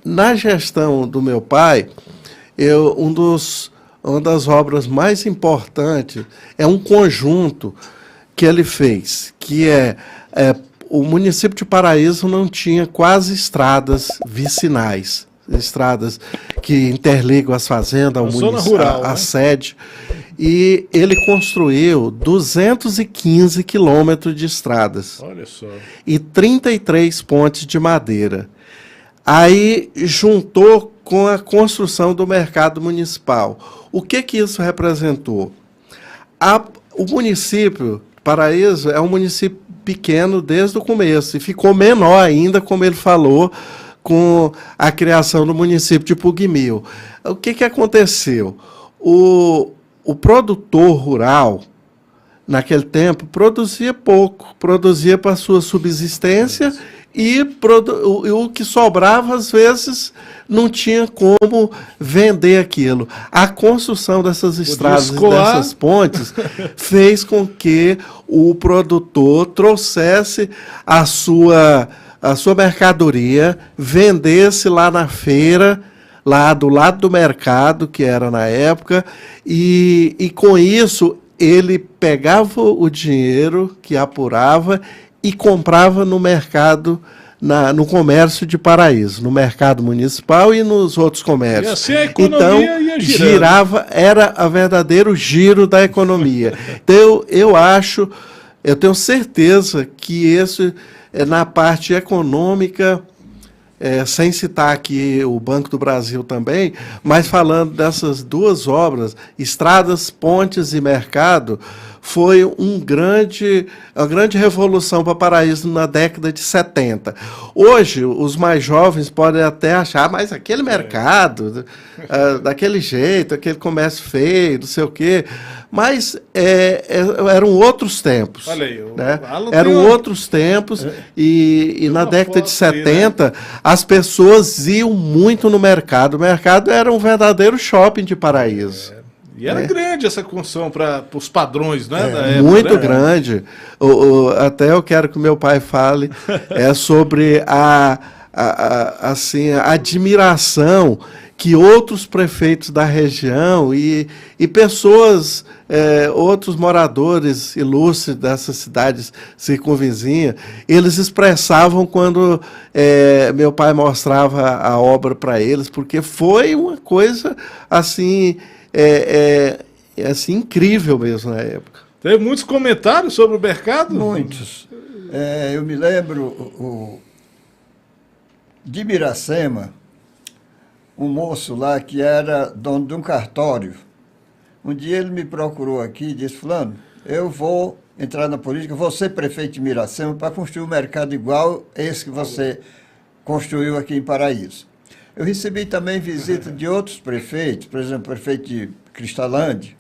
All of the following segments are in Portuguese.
na gestão do meu pai, uma das obras mais importantes é um conjunto que ele fez, que o município de Paraíso não tinha quase estradas vicinais, estradas que interligam as fazendas ao município, a sede, e ele construiu 215 quilômetros de estradas. Olha só. E 33 pontes de madeira. Aí juntou com a construção do mercado municipal. O que isso representou? O município, Paraíso, é um município pequeno desde o começo, e ficou menor ainda, como ele falou, com a criação do município de Pugmil. O que aconteceu? O produtor rural, naquele tempo, produzia pouco, produzia para sua subsistência, e o que sobrava, às vezes, não tinha como vender aquilo. A construção dessas estradas e dessas pontes fez com que o produtor trouxesse a sua mercadoria, vendesse lá na feira, lá do lado do mercado, que era na época, e com isso ele pegava o dinheiro que apurava e comprava no mercado, no comércio de Paraíso, no mercado municipal e nos outros comércios. E assim a economia ia girando. Girava, era o verdadeiro giro da economia. Então, eu tenho certeza que esse, na parte econômica, sem citar aqui o Banco do Brasil também, mas falando dessas duas obras, Estradas, Pontes e Mercado, foi uma grande revolução para Paraíso na década de 70. Hoje, os mais jovens podem até achar, mas aquele mercado, daquele jeito, aquele comércio feio, não sei o quê, mas eram outros tempos. Olha aí, né? Eram outros tempos, e na década de 70, aí, né? As pessoas iam muito no mercado. O mercado era um verdadeiro shopping de Paraíso. E era grande essa construção para os padrões, né? Da época, muito né? grande. Até eu quero que o meu pai fale sobre assim, a admiração que outros prefeitos da região e pessoas, outros moradores ilustres dessas cidades circunvizinhas, eles expressavam quando meu pai mostrava a obra para eles, porque foi uma coisa assim, assim incrível mesmo na época. Teve muitos comentários sobre o mercado? Muitos. Eu me lembro de Miracema, um moço lá que era dono de um cartório. Um dia ele me procurou aqui e disse: fulano, eu vou entrar na política, vou ser prefeito de Miracema para construir um mercado igual esse que você construiu aqui em Paraíso. Eu recebi também visita de outros prefeitos, por exemplo, o prefeito de Cristalândia,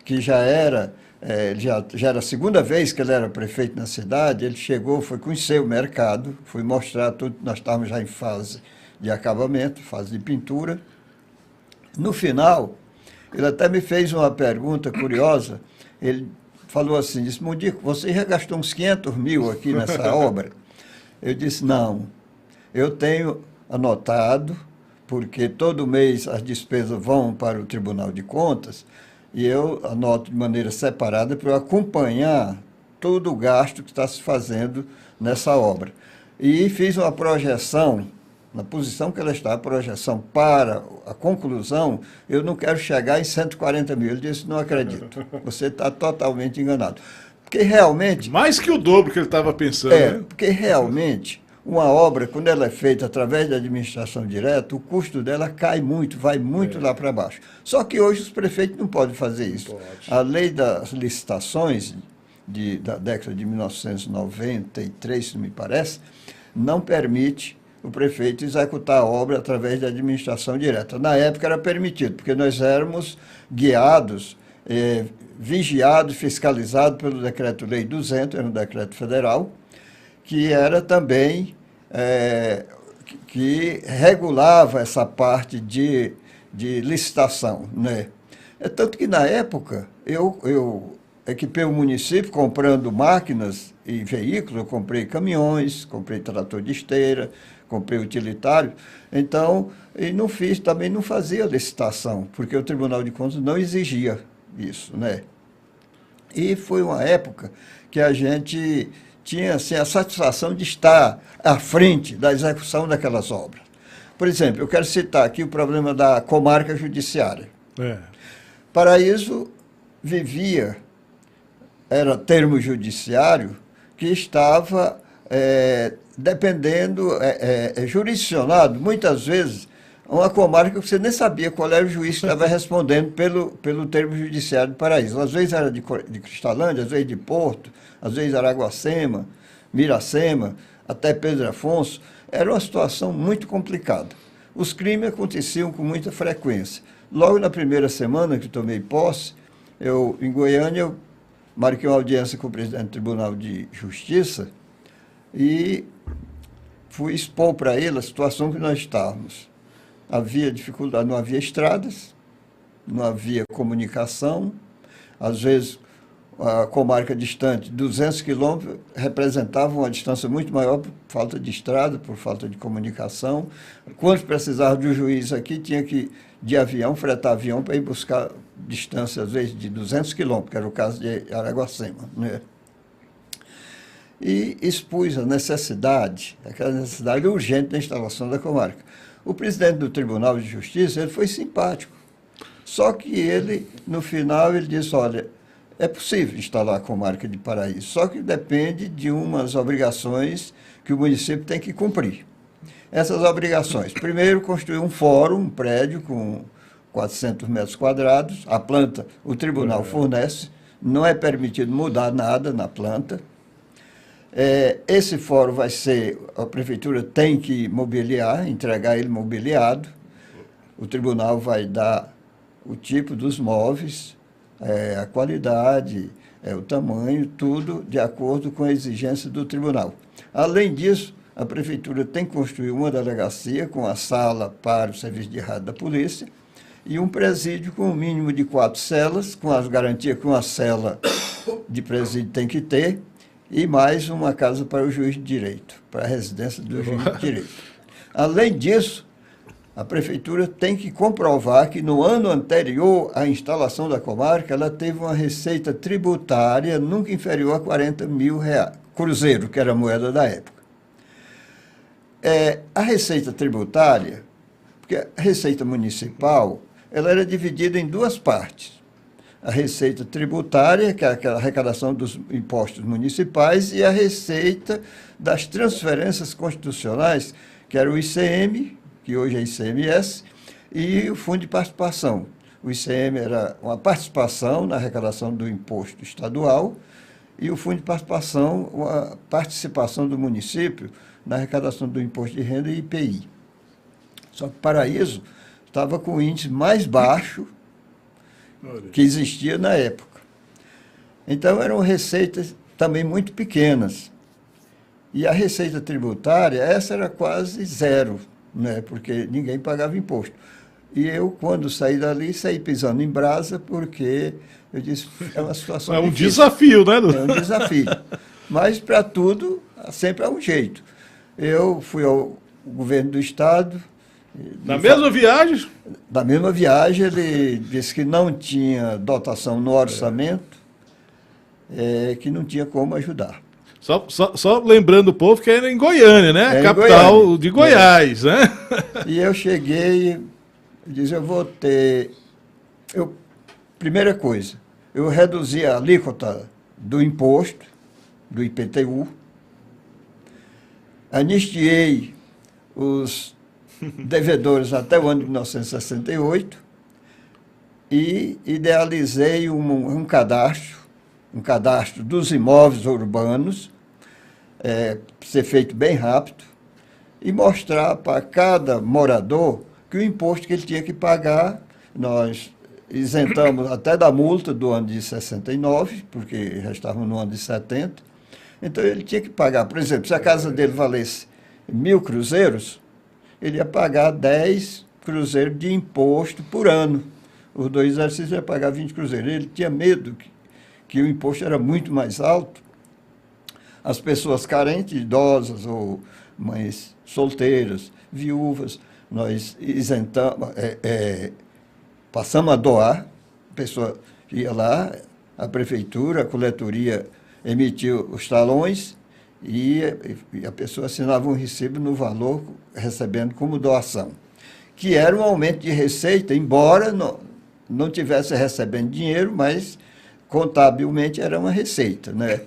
que já era a segunda vez que ele era prefeito na cidade. Ele chegou, foi conhecer o mercado, foi mostrar tudo, nós estávamos já em fase de acabamento, fase de pintura. No final, ele até me fez uma pergunta curiosa. Ele falou assim, disse: Mundico, você já gastou uns 500 mil aqui nessa obra? Eu disse: não, eu tenho anotado, porque todo mês as despesas vão para o Tribunal de Contas, e eu anoto de maneira separada para eu acompanhar todo o gasto que está se fazendo nessa obra. E fiz uma projeção, na posição que ela está, a projeção para a conclusão, eu não quero chegar em 140 mil. Ele disse: não acredito, você está totalmente enganado. Porque realmente... Mais que o dobro que ele estava pensando. Né? Porque realmente... uma obra, quando ela é feita através da administração direta, o custo dela cai muito, vai muito lá para baixo. Só que hoje os prefeitos não podem fazer isso. Pode. A lei das licitações da década de 1993, se me parece, não permite o prefeito executar a obra através da administração direta. Na época era permitido, porque nós éramos guiados, vigiados, fiscalizados pelo Decreto-Lei 200, era um decreto federal, que era também, que regulava essa parte de licitação, né? É tanto que, na época, eu equipei o município comprando máquinas e veículos, eu comprei caminhões, comprei trator de esteira, comprei utilitário. Então, e não fiz, também não fazia licitação, porque o Tribunal de Contas não exigia isso, né? E foi uma época que a gente tinha assim, a satisfação de estar à frente da execução daquelas obras. Por exemplo, eu quero citar aqui o problema da comarca judiciária. Paraíso vivia, era termo judiciário, que estava dependendo, jurisdicionado, muitas vezes, uma comarca que você nem sabia qual era o juiz que estava respondendo pelo termo judiciário de Paraíso. Às vezes era de Cristalândia, às vezes de Porto, às vezes Araguacema, Miracema, até Pedro Afonso. Era uma situação muito complicada. Os crimes aconteciam com muita frequência. Logo na primeira semana que tomei posse, em Goiânia, eu marquei uma audiência com o presidente do Tribunal de Justiça e fui expor para ele a situação que nós estávamos. Havia dificuldade, não havia estradas, não havia comunicação, às vezes a comarca distante, 200 quilômetros, representava uma distância muito maior por falta de estrada, por falta de comunicação. Quando precisava de um juiz aqui, tinha que, de avião, fretar avião para ir buscar distância, às vezes, de 200 quilômetros, que era o caso de Araguacema, né? E expus a necessidade, aquela necessidade urgente da instalação da comarca. O presidente do Tribunal de Justiça, ele foi simpático, só que ele, no final, ele disse, olha, é possível instalar a comarca de Paraíso, só que depende de umas obrigações que o município tem que cumprir. Essas obrigações, primeiro, construir um fórum, um prédio com 400 metros quadrados, a planta o tribunal fornece, não é permitido mudar nada na planta. Esse fórum vai ser, a prefeitura tem que mobiliar, entregar ele mobiliado, o tribunal vai dar o tipo dos móveis, a qualidade, o tamanho, tudo de acordo com a exigência do tribunal. Além disso, a prefeitura tem que construir uma delegacia com a sala para o serviço de rádio da polícia e um presídio com um mínimo de 4 celas, com as garantias que uma cela de presídio tem que ter, e mais uma casa para o juiz de direito, para a residência do juiz de direito. Além disso, a prefeitura tem que comprovar que no ano anterior à instalação da comarca, ela teve uma receita tributária nunca inferior a 40 mil reais, cruzeiro, que era a moeda da época. A receita tributária, porque a receita municipal, ela era dividida em duas partes. A receita tributária, que é aquela arrecadação dos impostos municipais, e a receita das transferências constitucionais, que era o ICM, que hoje é ICMS, e o Fundo de Participação. O ICM era uma participação na arrecadação do imposto estadual, e o Fundo de Participação, uma participação do município na arrecadação do imposto de renda e IPI. Só que Paraíso estava com o índice mais baixo que existia na época. Então, eram receitas também muito pequenas. E a receita tributária, essa era quase zero, né? Porque ninguém pagava imposto. E eu, quando saí dali, saí pisando em brasa, porque eu disse, é uma situação um difícil. Desafio, né? É um desafio. Mas, para tudo, sempre há um jeito. Eu fui ao governo do Estado. Na mesma viagem? Da mesma viagem, ele disse que não tinha dotação no orçamento, que não tinha como ajudar. Só lembrando o povo que era em Goiânia, né? Capital Goiânia. De Goiás, né? E eu cheguei e disse, eu vou ter... Primeira coisa, eu reduzi a alíquota do imposto, do IPTU, anistiei os devedores até o ano de 1968 e idealizei um cadastro dos imóveis urbanos, ser feito bem rápido, e mostrar para cada morador que o imposto que ele tinha que pagar, nós isentamos até da multa do ano de 69, porque já estávamos no ano de 70, então ele tinha que pagar, por exemplo, se a casa dele valesse 1.000 cruzeiros, ele ia pagar 10 cruzeiros de imposto por ano. Os 2 exercícios ia pagar 20 cruzeiros. Ele tinha medo que o imposto era muito mais alto, as pessoas carentes, idosas ou mães solteiras, viúvas, nós isentamos, passamos a doar, a pessoa ia lá, a prefeitura, a coletoria emitiu os talões e a pessoa assinava um recibo no valor, recebendo como doação, que era um aumento de receita, embora não tivesse recebendo dinheiro, mas contabilmente era uma receita, né?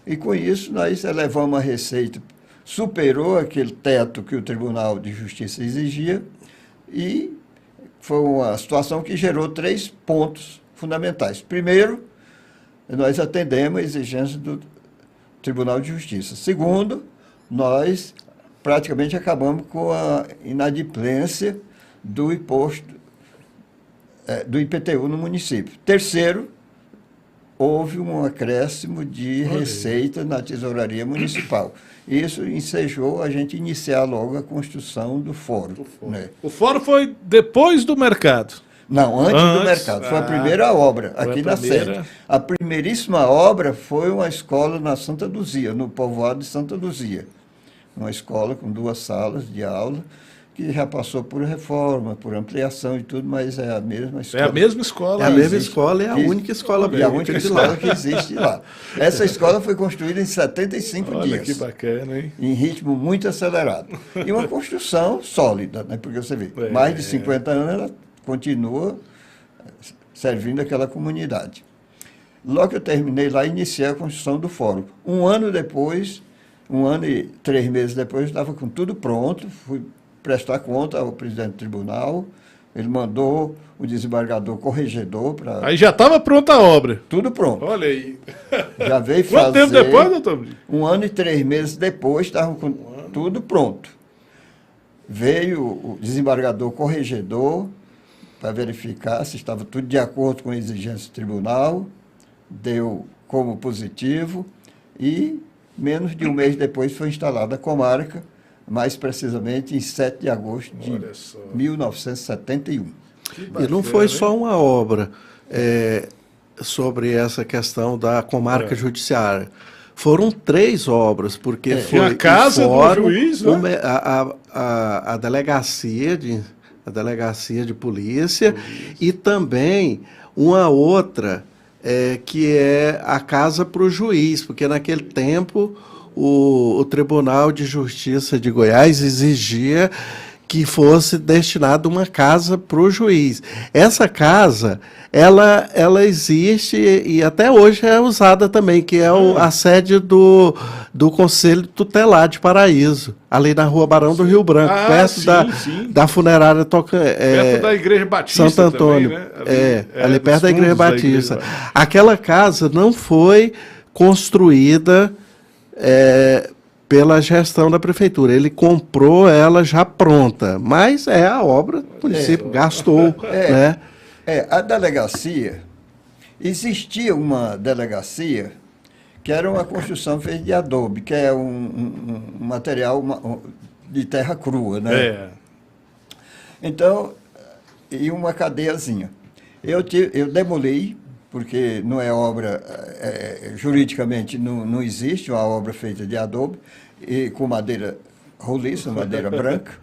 E com isso nós elevamos a receita, superou aquele teto que o Tribunal de Justiça exigia e foi uma situação que gerou 3 pontos fundamentais. Primeiro, nós atendemos a exigência do Tribunal de Justiça. Segundo, nós praticamente acabamos com a inadimplência do imposto, do IPTU no município. Terceiro, houve um acréscimo de receita na tesouraria municipal. Isso ensejou a gente iniciar logo a construção do fórum. Né? O fórum foi depois do mercado? Não, antes do mercado. Foi a primeira obra aqui na sede. A primeiríssima obra foi uma escola na Santa Luzia, no povoado de Santa Luzia. Uma escola com 2 salas de aula, que já passou por reforma, por ampliação e tudo, mas é a mesma escola. É a mesma escola. É a mesma escola, é a única escola e a única escola que existe lá. Essa escola foi construída em 75 dias. Olha que bacana, hein? Em ritmo muito acelerado. E uma construção sólida, né? Porque você vê, mais de 50 anos ela continua servindo aquela comunidade. Logo que eu terminei lá, iniciei a construção do fórum. 1 ano depois, 1 ano e 3 meses depois, eu estava com tudo pronto, fui prestar conta ao presidente do tribunal, ele mandou o desembargador corregedor para... Aí já estava pronta a obra. Tudo pronto. Olha aí. Já veio Quanto fazer... tempo depois, doutor? 1 ano e 3 meses depois, estavam com tudo pronto. Veio o desembargador corregedor para verificar se estava tudo de acordo com a exigência do tribunal, deu como positivo e menos de 1 mês depois foi instalada a comarca, mais precisamente em 7 de agosto de 1971. E não foi só uma obra sobre essa questão da comarca judiciária. Foram 3 obras, porque foi a casa o fórum, do juiz, né? a delegacia de polícia e também uma outra que é a casa para o juiz, porque naquele tempo o Tribunal de Justiça de Goiás exigia que fosse destinada uma casa para o juiz. Essa casa, ela existe e até hoje é usada também, que é a sede do Conselho Tutelar de Paraíso, ali na Rua Barão do Rio Branco, perto da funerária perto da Igreja Batista Santo Antônio. Também, né? Ali perto da Igreja Batista. Aquela casa não foi construída pela gestão da prefeitura. Ele comprou ela já pronta, mas é a obra do município, gastou. Né? A delegacia, existia uma delegacia que era uma construção feita de adobe, que é um material de terra crua, né? Então, e uma cadeiazinha. Eu demoli, porque não é obra, juridicamente não existe uma obra feita de adobe, e com madeira roliça, madeira branca.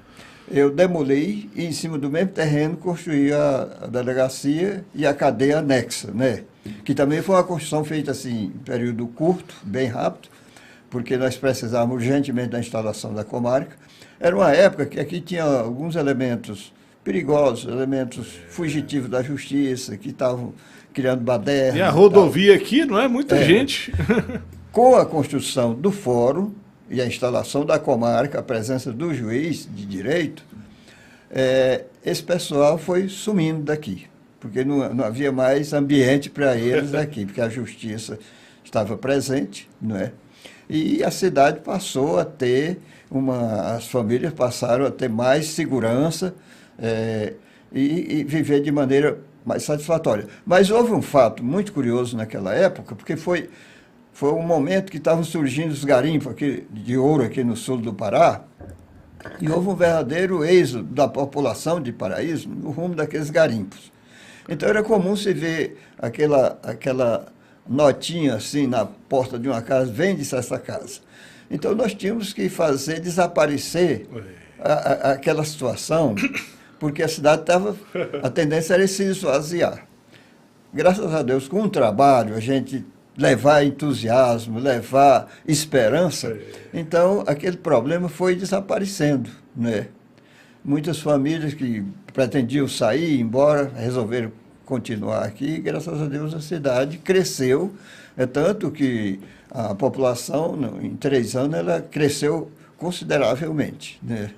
Eu demoli e em cima do mesmo terreno construí a delegacia e a cadeia anexa, né? Que também foi uma construção feita assim, em período curto, bem rápido, porque nós precisávamos urgentemente da instalação da comarca. Era uma época que aqui tinha alguns elementos perigosos, elementos fugitivos da justiça, que estavam criando baderna. E a rodovia aqui, não é? Muita gente. Com a construção do fórum e a instalação da comarca, a presença do juiz de direito, esse pessoal foi sumindo daqui, porque não havia mais ambiente para eles aqui, porque a justiça estava presente, não é? E a cidade passou a ter as famílias passaram a ter mais segurança e viver de maneira mais satisfatória. Mas houve um fato muito curioso naquela época, porque foi um momento que estavam surgindo os garimpos de ouro aqui no sul do Pará, e houve um verdadeiro êxodo da população de Paraíso no rumo daqueles garimpos. Então era comum se ver aquela notinha assim na porta de uma casa, vende-se essa casa. Então nós tínhamos que fazer desaparecer aquela situação, porque a cidade estava, a tendência era se esvaziar. Graças a Deus, com o trabalho, a gente levar entusiasmo, levar esperança, então aquele problema foi desaparecendo, né? Muitas famílias que pretendiam sair, ir embora, resolveram continuar aqui, e graças a Deus a cidade cresceu, é tanto que a população, em 3 anos, ela cresceu consideravelmente, né?